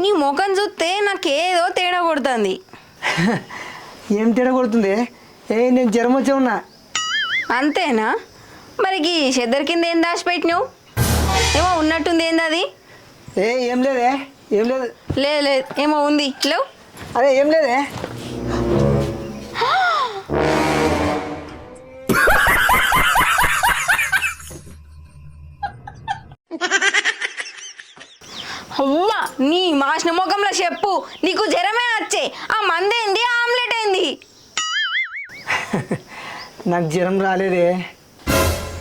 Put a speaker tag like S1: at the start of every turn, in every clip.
S1: నీ ముఖం చూస్తే నాకేదో తేడా కొడుతుంది.
S2: ఏం తేడా కొడుతుంది? నేను జ్వరం వచ్చే ఉన్నా.
S1: అంతేనా? మరి ఈ చెద్దరి కింద ఏం దాచిపెట్టినావు? ఏమో ఉన్నట్టుంది, ఏంది అది?
S2: ఏం లేదే, ఏం లేదు.
S1: లేదు లేదు, ఏమో ఉంది. లేవు.
S2: అదే ఏం లేదే.
S1: అవ్వా, నీ మాసిన ముఖంలో చెప్పు, నీకు జ్వరమే వచ్చే. ఆ మందేంది, ఆమ్లెట్ ఏంది?
S2: నాకు జ్వరం రాలేదే.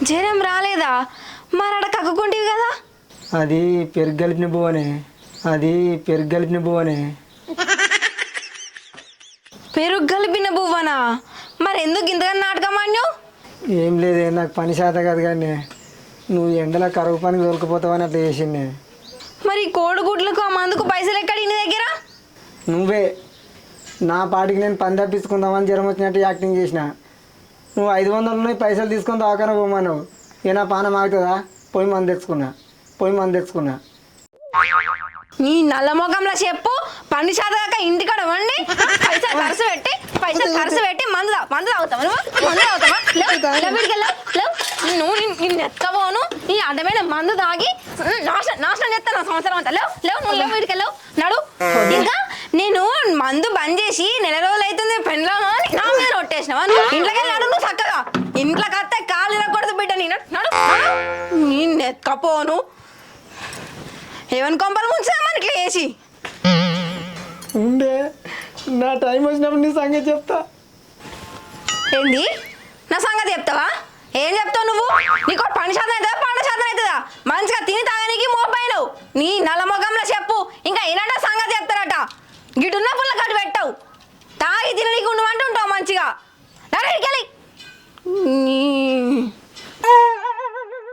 S1: జ్వరం రాలేదా? మరి అక్కడ కక్కుకుంటేవి కదా.
S2: అది పెరుగు కలిపిన బువ్వనే.
S1: పెరుగు కలిపిన బువ్వనా? మరి ఎందుకు ఇంతగా నాటకం ఆడినావు?
S2: ఏం లేదే, నాకు పని శాత కాదు కానీ నువ్వు ఎండలో కరువు పనికి దొరికిపోతావని అట్లా చేసిండే.
S1: మరి కోడిగుడ్లకు ఆ మందుకు పైసలు ఎక్కడి నీ దగ్గర?
S2: నువ్వే నా పాటికి నేను పని తప్పించుకుందామని జ్వరం వచ్చినట్టు యాక్టింగ్ చేసిన. నువ్వు 500 ఉన్నాయి పైసలు తీసుకొని దాకానే పోమన్నావు. ఏనా పానం ఆగుతుందా? పోయి మంది తెచ్చుకున్నా.
S1: నీ నల్ల ముఖంలో చెప్పు, పని శాతగాక ఇంటికాడ వండి పైసలు ఖర్చు పెట్టి మందు తాగుతావా? నువ్వు నిన్ను ఎత్తపోను. ఈ అడ్డమైన మందు తాగి నాశనం చేస్తాను సంవత్సరం అంతా. నువ్వు వీడికెళ్ళవు నడు. ఇంకా నేను మందు బంద్ చేసి నెల రోజులు అవుతుంది, పెళ్ళి నా మీద రొట్టేసినావా? ఇంట్లోకి వెళ్ళాడు నువ్వు చక్కగా. ఇంట్లోకి వస్తే కాలు ఇరగకూడదు బిడ్డ. నిన్ను ఎత్తకపోను. ఏమని కొంపలు ముంచామని ఇట్లా వేసి
S2: ఉండే. నా టైం వచ్చినప్పుడు నీ సంగతి చెప్తా.
S1: ఏంది నా సంగతి చెప్తావా? ఏం చెప్తావు నువ్వు? నీకు పని శాతం అవుతుందా, పంట శాతం అవుతుందా? మంచిగా తిని తాగడానికి మోపాయినవు. నీ నల్ల ముఖంలో చెప్పు. ఇంకా ఏనంటే సంగతి చెప్తారట. గిటున్న పుల్ల కట్టు పెట్టావు. తాగి తిననీకు ఉండమంటూ ఉంటావు మంచిగా. నడికెళ్ళి